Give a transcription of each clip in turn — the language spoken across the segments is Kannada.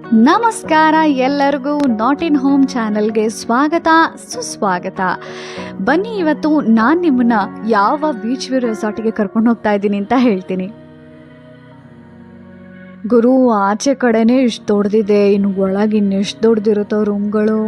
ನಮಸ್ಕಾರ ಎಲ್ಲರಿಗೂ ನಾಟ್ ಇನ್ ಹೋಮ್ ಚಾನಲ್ಗೆ ಸ್ವಾಗತ ಸುಸ್ವಾಗತ. ಬನ್ನಿ, ಇವತ್ತು ನಾನು ನಿಮ್ಮನ್ನ ಯಾವ ಬೀಚ್ ವ್ಯೂ ರೆಸಾರ್ಟಿಗೆ ಕರ್ಕೊಂಡು ಹೋಗ್ತಾ ಇದ್ದೀನಿ ಅಂತ ಹೇಳ್ತೀನಿ. ಗುರು, ಆಚೆ ಕಡೆನೇ ಇಷ್ಟು ದೊಡ್ಡದಿದೆ, ಇನ್ನು ಒಳಗೆ ಇನ್ನೆಷ್ಟು ದೊಡ್ಡದಿರುತ್ತೋ ರೂಮ್ಗಳು.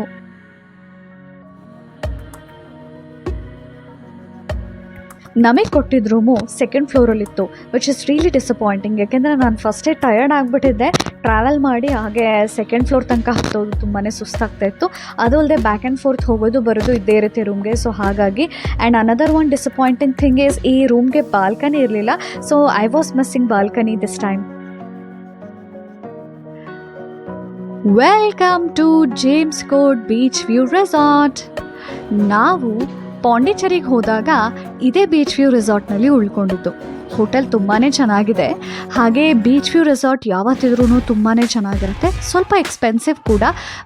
ನಮಗೆ ಕೊಟ್ಟಿದ್ದ ರೂಮು ಸೆಕೆಂಡ್ ಫ್ಲೋರಲ್ಲಿತ್ತು, ವಿಚ್ ಇಸ್ ರಿಯಲಿ ಡಿಸಪಾಯಿಂಟಿಂಗ್. ಯಾಕೆಂದರೆ ನಾನು ಫಸ್ಟೇ ಟಯರ್ಡ್ ಆಗಿಬಿಟ್ಟಿದ್ದೆ ಟ್ರಾವೆಲ್ ಮಾಡಿ. ಹಾಗೆ ಸೆಕೆಂಡ್ ಫ್ಲೋರ್ ತನಕ ಹತ್ತೋದು ತುಂಬಾ ಸುಸ್ತಾಗ್ತಾಯಿತ್ತು. ಅದು ಅಲ್ಲದೆ ಬ್ಯಾಕ್ ಆ್ಯಂಡ್ ಫೋರ್ತ್ ಹೋಗೋದು ಬರೋದು ಇದ್ದೇ ಇರುತ್ತೆ ರೂಮ್ಗೆ. ಸೊ ಹಾಗಾಗಿ and another one disappointing thing is, ಈ ರೂಮ್ಗೆ ಬಾಲ್ಕನಿ ಇರಲಿಲ್ಲ. So I was missing balcony this time. Welcome to James Court beach view resort. ನಾವು ಪಾಂಡಿಚೇರಿಗೆ ಹೋದಾಗ ಇದೇ ಬೀಚ್ ವ್ಯೂ ರೆಸಾರ್ಟ್ನಲ್ಲಿ ಉಳ್ಕೊಂಡಿದ್ದು. ಹೋಟೆಲ್ ತುಂಬಾ ಚೆನ್ನಾಗಿದೆ. ಹಾಗೆ ಬೀಚ್ ವ್ಯೂ ರೆಸಾರ್ಟ್ ಯಾವತ್ತಿದ್ರೂ ತುಂಬಾ ಚೆನ್ನಾಗಿರುತ್ತೆ. ಸ್ವಲ್ಪ ಎಕ್ಸ್ಪೆನ್ಸಿವ್ ಕೂಡ,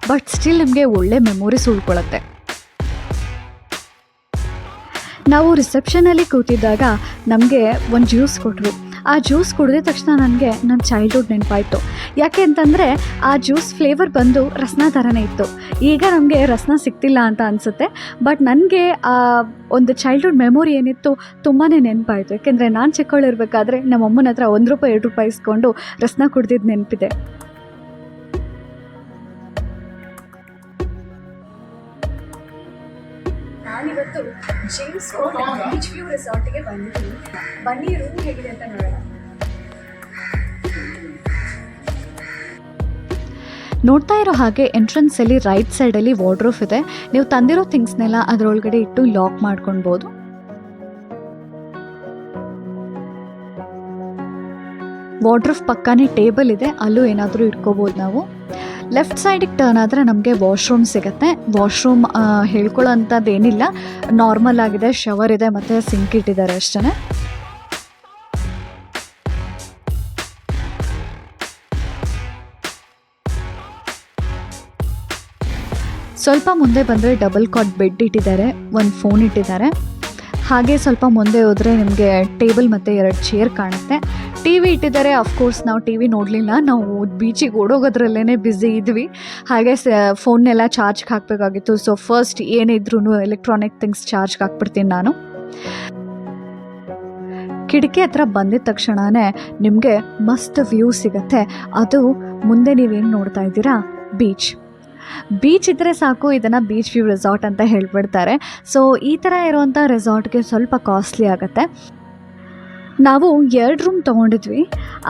ಬಟ್ ಸ್ಟಿಲ್ ನಿಮಗೆ ಒಳ್ಳೆ ಮೆಮೊರೀಸ್ ಉಳ್ಕೊಳ್ಳುತ್ತೆ. ನಾವು ರಿಸೆಪ್ಷನಲ್ಲಿ ಕೂತಿದ್ದಾಗ ನಮಗೆ ಒಂದು ಜ್ಯೂಸ್ ಕೊಟ್ಟರು. ಆ ಜ್ಯೂಸ್ ಕುಡಿದ ತಕ್ಷಣ ನನಗೆ ನನ್ನ ಚೈಲ್ಡ್ಹುಡ್ ನೆನಪಾಯಿತು. ಯಾಕೆ ಅಂತಂದರೆ ಆ ಜ್ಯೂಸ್ ಫ್ಲೇವರ್ ಬಂದು ರಸ್ನ ಥರನೇ ಇತ್ತು. ಈಗ ನಮಗೆ ರಸ್ನ ಸಿಗ್ತಿಲ್ಲ ಅಂತ ಅನಿಸುತ್ತೆ, ಬಟ್ ನನಗೆ ಆ ಒಂದು ಚೈಲ್ಡ್ಹುಡ್ ಮೆಮೊರಿ ಏನಿತ್ತು ತುಂಬಾ ನೆನಪಾಯಿತು. ಯಾಕೆಂದರೆ ನಾನು ಚಿಕ್ಕವಳಿರ್ಬೇಕಾದ್ರೆ ನಮ್ಮ ಅಮ್ಮನ ಹತ್ರ ₹1 ₹2 ಇಸ್ಕೊಂಡು ರಸ್ನ ಕುಡ್ದಿದ್ದು ನೆನಪಿದೆ. ನಾನಿವತ್ತು ಜೇಮ್ಸ್ ಕೋರ್ಟ್ ಬೀಚ್ ವ್ಯೂ ರೆಸಾರ್ಟಿಗೆ ಬಂದಿದ್ದೀನಿ. ಬನ್ನಿ ರೂಮ್ ಹೇಗಿದೆ ಅಂತ ನೋಡೋಣ. ನೋಡ್ತಾ ಇರೋ ಹಾಗೆ ಎಂಟ್ರೆನ್ಸಲ್ಲಿ ರೈಟ್ ಸೈಡಲ್ಲಿ ವಾರ್ಡ್ರೋಬ್ ಇದೆ. ನೀವು ತಂದಿರೋ ಥಿಂಗ್ಸ್ನೆಲ್ಲ ಅದರೊಳಗಡೆ ಇಟ್ಟು ಲಾಕ್ ಮಾಡ್ಕೊಳ್ಬೋದು. ವಾರ್ಡ್ರೋಬ್ ಪಕ್ಕನೇ ಟೇಬಲ್ ಇದೆ, ಅಲ್ಲೂ ಏನಾದರೂ ಇಟ್ಕೋಬೋದು ನಾವು. ಲೆಫ್ಟ್ ಸೈಡಿಗೆ ಟರ್ನ್ ಆದರೆ ನಮಗೆ ವಾಶ್ರೂಮ್ ಸಿಗುತ್ತೆ. ವಾಶ್ರೂಮ್ ಹೇಳ್ಕೊಳ್ಳೋ ಅಂಥದ್ದು ಏನಿಲ್ಲ, ನಾರ್ಮಲ್ ಆಗಿದೆ. ಶವರ್ ಇದೆ ಮತ್ತು ಸಿಂಕ್ ಇಟ್ಟಿದ್ದಾರೆ ಅಷ್ಟೇ. ಸ್ವಲ್ಪ ಮುಂದೆ ಬಂದರೆ ಡಬಲ್ ಕಾಟ್ ಬೆಡ್ ಇಟ್ಟಿದ್ದಾರೆ, ಒಂದು ಫೋನ್ ಇಟ್ಟಿದ್ದಾರೆ. ಹಾಗೆ ಸ್ವಲ್ಪ ಮುಂದೆ ಹೋದರೆ ನಿಮಗೆ ಟೇಬಲ್ ಮತ್ತು 2 ಚೇರ್ ಕಾಣುತ್ತೆ. ಟಿ ವಿ ಇಟ್ಟಿದ್ದಾರೆ. ಅಫ್ಕೋರ್ಸ್ ನಾವು ಟಿ ವಿ ನೋಡಲಿಲ್ಲ, ನಾವು ಬೀಚಿಗೆ ಓಡೋಗೋದ್ರಲ್ಲೇ ಬ್ಯುಸಿ ಇದ್ವಿ. ಹಾಗೆ ಫೋನ್ನೆಲ್ಲ ಚಾರ್ಜ್ಗೆ ಹಾಕಬೇಕಾಗಿತ್ತು. ಸೊ ಫಸ್ಟ್ ಏನಿದ್ರೂ ಎಲೆಕ್ಟ್ರಾನಿಕ್ ಥಿಂಗ್ಸ್ ಚಾರ್ಜ್ಗೆ ಹಾಕ್ಬಿಡ್ತೀನಿ ನಾನು. ಕಿಟಕಿ ಹತ್ರ ಬಂದಿದ ತಕ್ಷಣವೇ ನಿಮಗೆ ಮಸ್ತ್ ವ್ಯೂ ಸಿಗುತ್ತೆ. ಅದು ಮುಂದೆ ನೀವೇನು ನೋಡ್ತಾ ಇದ್ದೀರಾ, ಬೀಚ್ ಇದ್ದರೆ ಸಾಕು, ಇದನ್ನು ಬೀಚ್ ವ್ಯೂ ರೆಸಾರ್ಟ್ ಅಂತ ಹೇಳ್ಬಿಡ್ತಾರೆ. ಸೊ ಈ ಥರ ಇರುವಂಥ ರೆಸಾರ್ಟ್ಗೆ ಸ್ವಲ್ಪ ಕಾಸ್ಟ್ಲಿ ಆಗುತ್ತೆ. ನಾವು 2 ರೂಮ್ ತೊಗೊಂಡಿದ್ವಿ.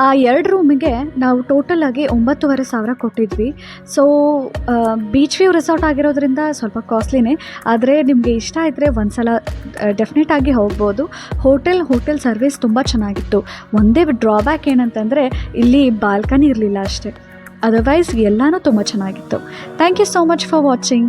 ಆ 2 ರೂಮಿಗೆ ನಾವು ಟೋಟಲಾಗಿ 9,500 ಕೊಟ್ಟಿದ್ವಿ. ಸೊ ಬೀಚ್ ವ್ಯೂ ರೆಸಾರ್ಟ್ ಆಗಿರೋದ್ರಿಂದ ಸ್ವಲ್ಪ ಕಾಸ್ಟ್ಲಿನೇ. ಆದರೆ ನಿಮಗೆ ಇಷ್ಟ ಇದ್ದರೆ ಒಂದು ಸಲ ಡೆಫಿನೆಟಾಗಿ ಹೋಗ್ಬೋದು. ಹೋಟೆಲ್ ಸರ್ವಿಸ್ ತುಂಬ ಚೆನ್ನಾಗಿತ್ತು. ಒಂದೇ ಡ್ರಾಬ್ಯಾಕ್ ಏನಂತಂದರೆ ಇಲ್ಲಿ ಬಾಲ್ಕನಿ ಇರಲಿಲ್ಲ ಅಷ್ಟೇ. ಅದರ್ವೈಸ್ ಎಲ್ಲನೂ ತುಂಬ ಚೆನ್ನಾಗಿತ್ತು. Thank you so much for watching.